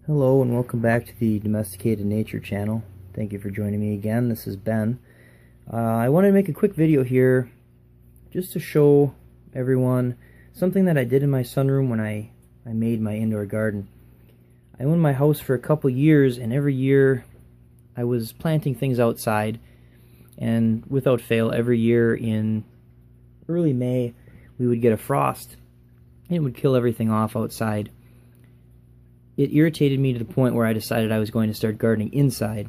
Hello and welcome back to the Domesticated Nature channel. Thank you for joining me again. This is Ben. I wanted to make a quick video here just to show everyone something that I did in my sunroom when I made my indoor garden. I owned my house for a couple years, and every year I was planting things outside, and without fail every year in early May we would get a frost and it would kill everything off outside. It irritated me to the point where I decided I was going to start gardening inside,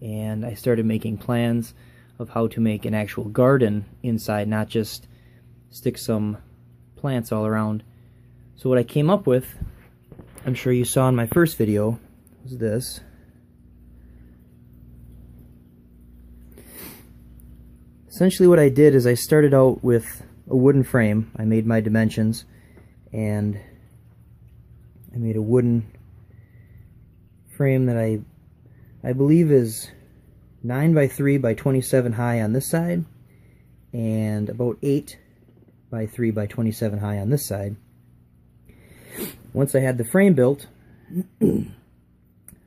and I started making plans of how to make an actual garden inside, not just stick some plants all around. So what I came up with, I'm sure you saw in my first video, was this. Essentially what I did is I started out with a wooden frame. I made my dimensions, and I made a wooden frame that I believe is 9 by 3 by 27 high on this side, and about 8 by 3 by 27 high on this side. Once I had the frame built,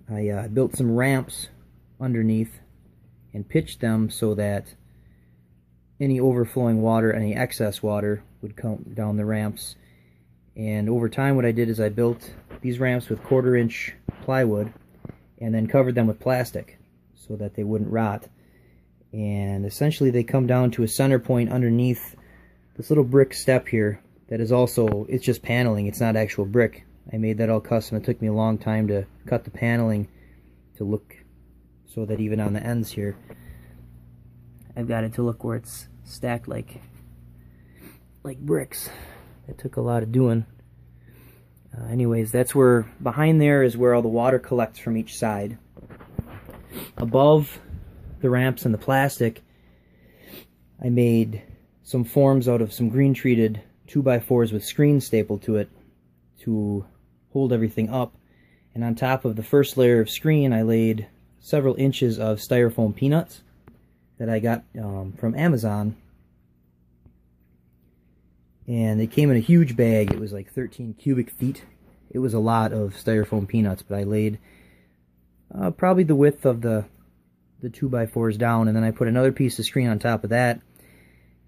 I built some ramps underneath and pitched them so that any overflowing water, any excess water, would come down the ramps. And over time what I did is I built these ramps with 1/4 inch plywood and then covered them with plastic so that they wouldn't rot. And essentially they come down to a center point underneath this little brick step here that is also, it's just paneling, it's not actual brick. I made that all custom. It took me a long time to cut the paneling to look so that even on the ends here I've got it to look where it's stacked like bricks. It took a lot of doing. Anyways, that's where, behind there is where all the water collects from each side. Above the ramps and the plastic, I made some forms out of some green treated 2x4s with screens stapled to it to hold everything up. And on top of the first layer of screen, I laid several inches of styrofoam peanuts that I got from Amazon. And it came in a huge bag. It was like 13 cubic feet. It was a lot of styrofoam peanuts, but I laid probably the width of the 2x4s down, and then I put another piece of screen on top of that,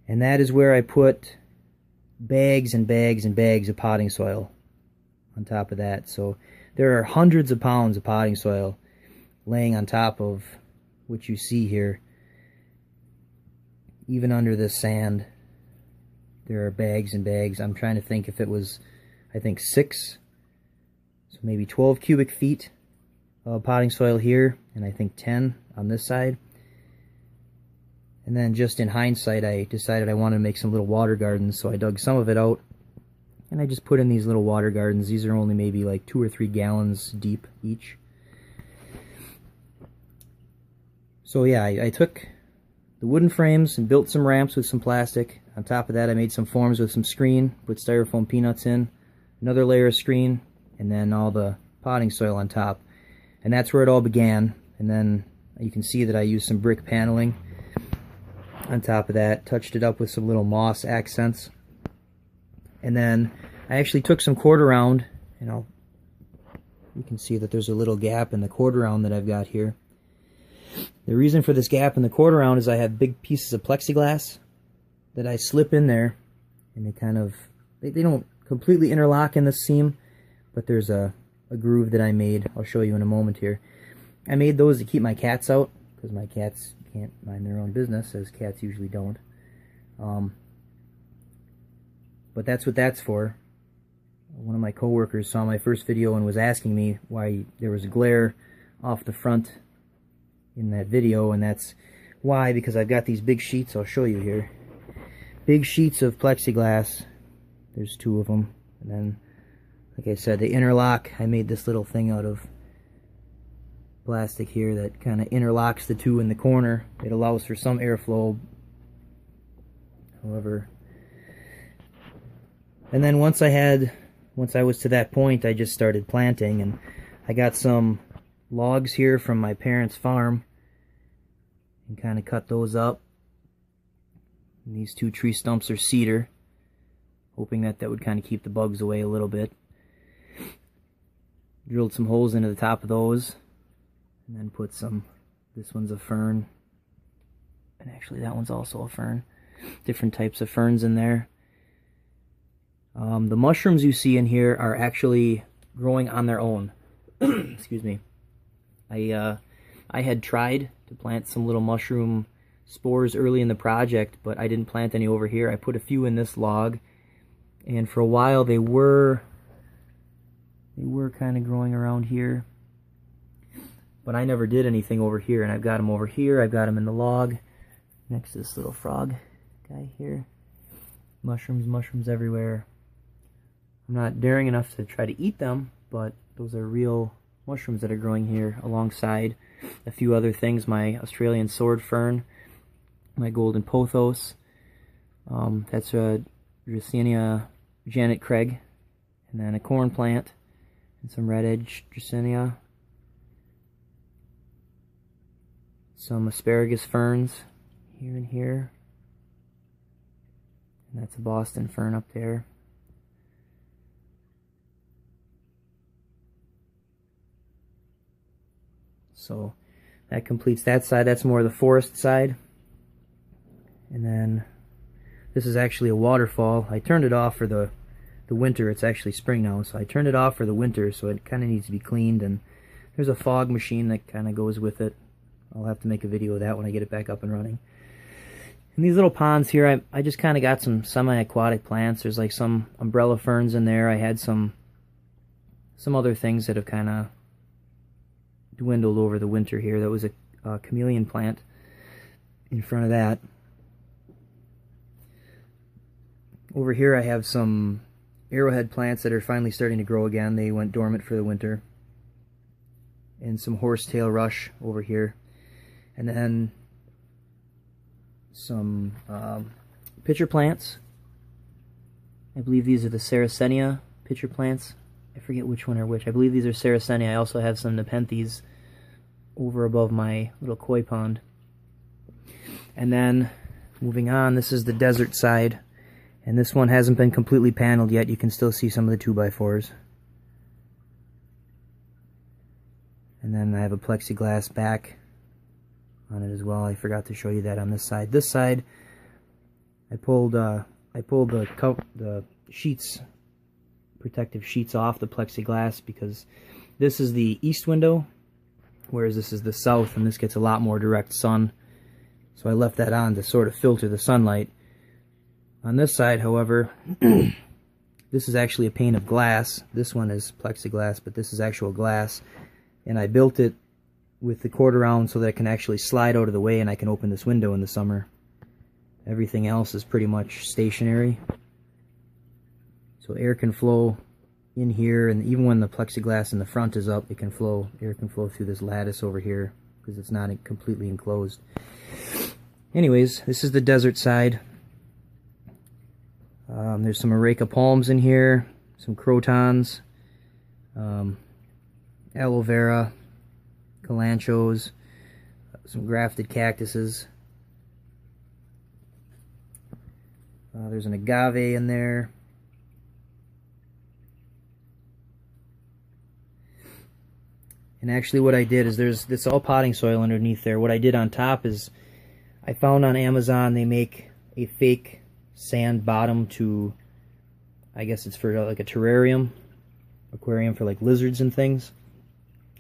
and that is where I put bags and bags and bags of potting soil on top of that. So there are hundreds of pounds of potting soil laying on top of what you see here. Even under this sand there are bags and bags. I'm trying to think if it was, I think 6, so maybe 12 cubic feet of potting soil here, and I think 10 on this side. And then just in hindsight, I decided I wanted to make some little water gardens, so I dug some of it out, and I just put in these little water gardens. These are only maybe like 2 or 3 gallons deep each. So yeah, I took the wooden frames and built some ramps with some plastic. On top of that, I made some forms with some screen, put styrofoam peanuts in, another layer of screen, and then all the potting soil on top. And that's where it all began. And then you can see that I used some brick paneling on top of that, touched it up with some little moss accents. And then I actually took some quarter round, and you can see that there's a little gap in the quarter round that I've got here. The reason for this gap in the quarter round is I have big pieces of plexiglass that I slip in there, and they don't completely interlock in the seam, but there's a groove that I made. I'll show you in a moment here. I made those to keep my cats out, because my cats can't mind their own business, as cats usually don't. But that's what that's for. One of my coworkers saw my first video and was asking me why there was a glare off the front in that video, and that's why, because I've got these big sheets. I'll show you here. Big sheets of plexiglass. There's 2 of them, and then, like I said, they interlock. I made this little thing out of plastic here that kind of interlocks the 2 in the corner. It allows for some airflow. However, and then once I was to that point, I just started planting, and I got some logs here from my parents' farm and kind of cut those up. And these 2 tree stumps are cedar, hoping that would kind of keep the bugs away a little bit. Drilled some holes into the top of those, and then put some, this one's a fern, and actually that one's also a fern. Different types of ferns in there. The mushrooms you see in here are actually growing on their own. Excuse me. I had tried to plant some little mushroom spores early in the project, but I didn't plant any over here. I put a few in this log, and for a while they were kind of growing around here, but I never did anything over here. And I've got them over here. I've got them in the log next to this little frog guy here. Mushrooms everywhere. I'm not daring enough to try to eat them, but those are real mushrooms that are growing here alongside a few other things. My Australian sword fern, my golden pothos, that's a Dracaena Janet Craig, and then a corn plant, and some red edge Dracaena, some asparagus ferns here and here, and that's a Boston fern up there. So that completes that side. That's more of the forest side. And then this is actually a waterfall. I turned it off for the winter. It's actually spring now, so I turned it off for the winter, so it kind of needs to be cleaned. And there's a fog machine that kind of goes with it. I'll have to make a video of that when I get it back up and running. And these little ponds here, I just kind of got some semi-aquatic plants. There's like some umbrella ferns in there. I had some other things that have kind of dwindled over the winter here. That was a chameleon plant in front of that. Over here I have some arrowhead plants that are finally starting to grow again. They went dormant for the winter. And some horsetail rush over here. And then some pitcher plants. I believe these are the Sarracenia pitcher plants. I forget which one are which. I believe these are Sarracenia. I also have some Nepenthes over above my little koi pond. And then moving on, this is the desert side. And this one hasn't been completely paneled yet. You can still see some of the 2x4s. And then I have a plexiglass back on it as well. I forgot to show you that on this side. This side, I pulled the sheets, protective sheets off the plexiglass, because this is the east window, whereas this is the south, and this gets a lot more direct sun. So I left that on to sort of filter the sunlight. On this side, however, this is actually a pane of glass. This one is plexiglass, but this is actual glass. And I built it with the quarter round so that it can actually slide out of the way and I can open this window in the summer. Everything else is pretty much stationary. So air can flow in here, and even when the plexiglass in the front is up, air can flow through this lattice over here because it's not completely enclosed. Anyways, this is the desert side. There's some areca palms in here, some crotons, aloe vera, calanchos, some grafted cactuses. There's an agave in there. And actually what I did is this all potting soil underneath there. What I did on top is I found on Amazon they make a fake sand bottom to, I guess it's for like a terrarium, aquarium for like lizards and things.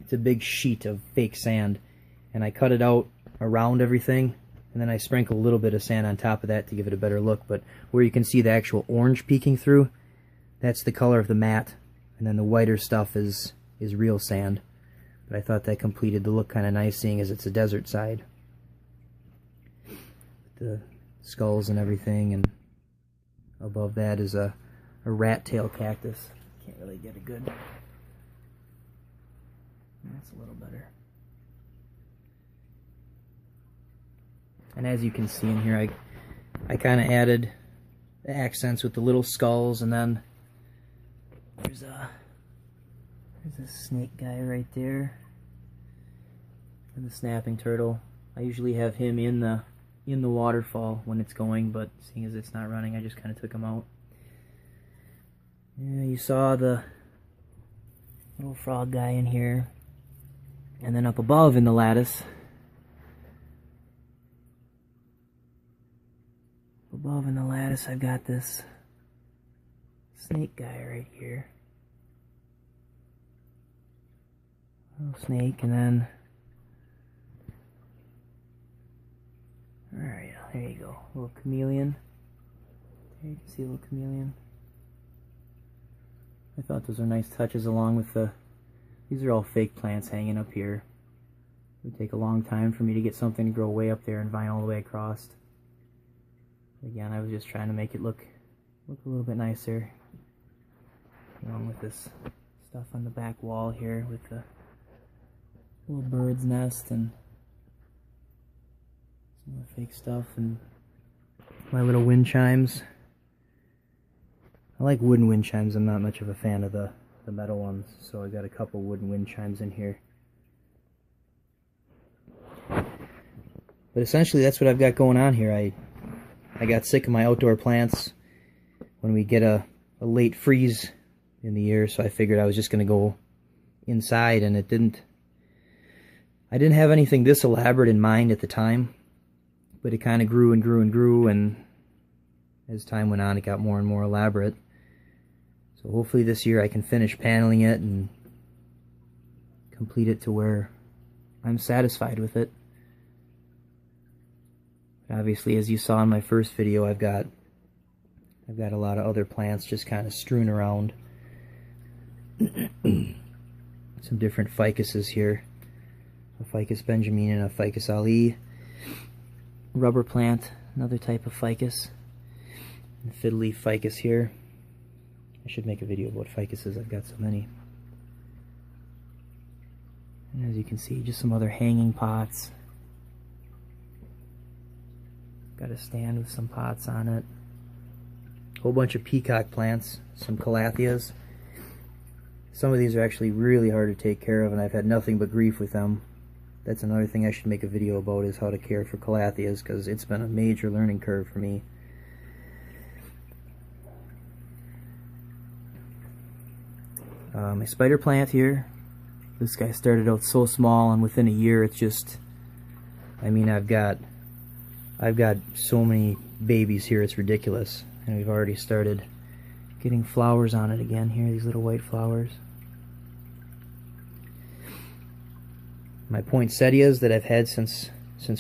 It's a big sheet of fake sand, and I cut it out around everything, and then I sprinkle a little bit of sand on top of that to give it a better look. But where you can see the actual orange peeking through, that's the color of the mat, and then the whiter stuff is real sand. But I thought that completed the look kind of nice, seeing as it's a desert side. The skulls and everything, and above that is a rat tail cactus. Can't really get a good... That's a little better. And as you can see in here, I kind of added the accents with the little skulls, and then there's a snake guy right there, and the snapping turtle. I usually have him in the waterfall when it's going, but seeing as it's not running, I just kind of took him out. Yeah, you saw the little frog guy in here. And then up above in the lattice, I've got this snake guy right here. Little snake, and then, alright, there you go, little chameleon. There you can see a little chameleon. I thought those are nice touches along with these are all fake plants hanging up here. It would take a long time for me to get something to grow way up there and vine all the way across. Again, I was just trying to make it look a little bit nicer. Along with this stuff on the back wall here with the little bird's nest and some more fake stuff and my little wind chimes. I like wooden wind chimes. I'm not much of a fan of the metal ones, so I got a couple wooden wind chimes in here. But essentially that's what I've got going on here. I got sick of my outdoor plants when we get a late freeze in the year, so I figured I was just going to go inside, and I didn't have anything this elaborate in mind at the time, but it kind of grew and grew and grew, and as time went on it got more and more elaborate. So hopefully this year I can finish paneling it and complete it to where I'm satisfied with it. Obviously, as you saw in my first video, I've got a lot of other plants just kind of strewn around. Some different ficuses here. A ficus benjamine and a ficus ali. Rubber plant, another type of ficus. And fiddle-leaf ficus here. I should make a video about ficuses, I've got so many. And as you can see, just some other hanging pots. Got a stand with some pots on it. A whole bunch of peacock plants, some calatheas. Some of these are actually really hard to take care of, and I've had nothing but grief with them. That's another thing I should make a video about, is how to care for calatheas, because it's been a major learning curve for me. My spider plant here. This guy started out so small, and within a year it's just, I mean, I've got so many babies here, it's ridiculous. And we've already started getting flowers on it again here, these little white flowers. My poinsettias that I've had since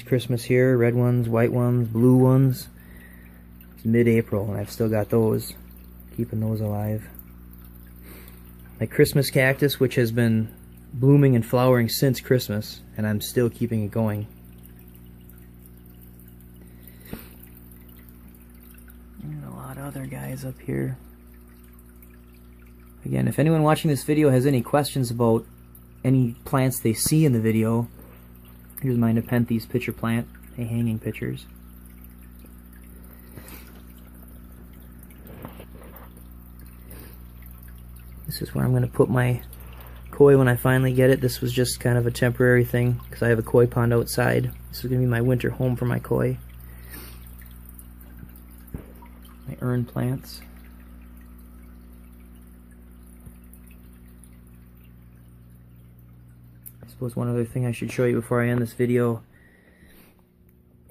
Christmas here, red ones, white ones, blue ones. It's mid-April and I've still got those, keeping those alive. My Christmas cactus, which has been blooming and flowering since Christmas, and I'm still keeping it going. And a lot of other guys up here. Again, if anyone watching this video has any questions about any plants they see in the video, here's my Nepenthes pitcher plant, a hanging pitchers. This is where I'm going to put my koi when I finally get it. This was just kind of a temporary thing because I have a koi pond outside. This is going to be my winter home for my koi. My urn plants. I suppose one other thing I should show you before I end this video,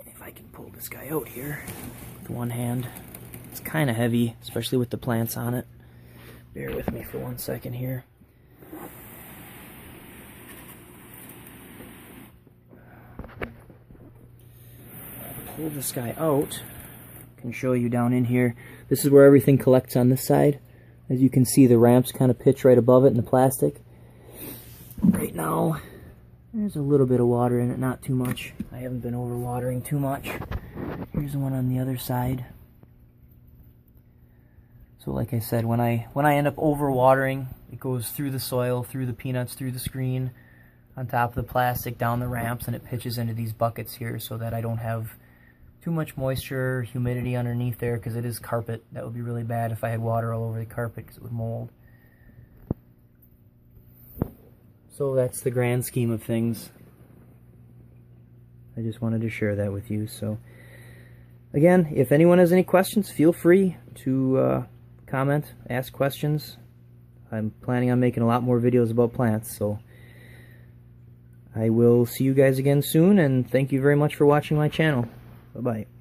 if I can pull this guy out here with one hand. It's kind of heavy, especially with the plants on it. Bear with me for 1 second here. Pull this guy out. I can show you down in here. This is where everything collects on this side. As you can see, the ramps kind of pitch right above it in the plastic. Right now, there's a little bit of water in it, not too much. I haven't been over-watering too much. Here's the one on the other side. So like I said, when I end up over-watering, it goes through the soil, through the peanuts, through the screen, on top of the plastic, down the ramps, and it pitches into these buckets here so that I don't have too much moisture, humidity underneath there, because it is carpet. That would be really bad if I had water all over the carpet because it would mold. So that's the grand scheme of things. I just wanted to share that with you. So again, if anyone has any questions, feel free to comment, ask questions. I'm planning on making a lot more videos about plants, so I will see you guys again soon, and thank you very much for watching my channel. Bye-bye.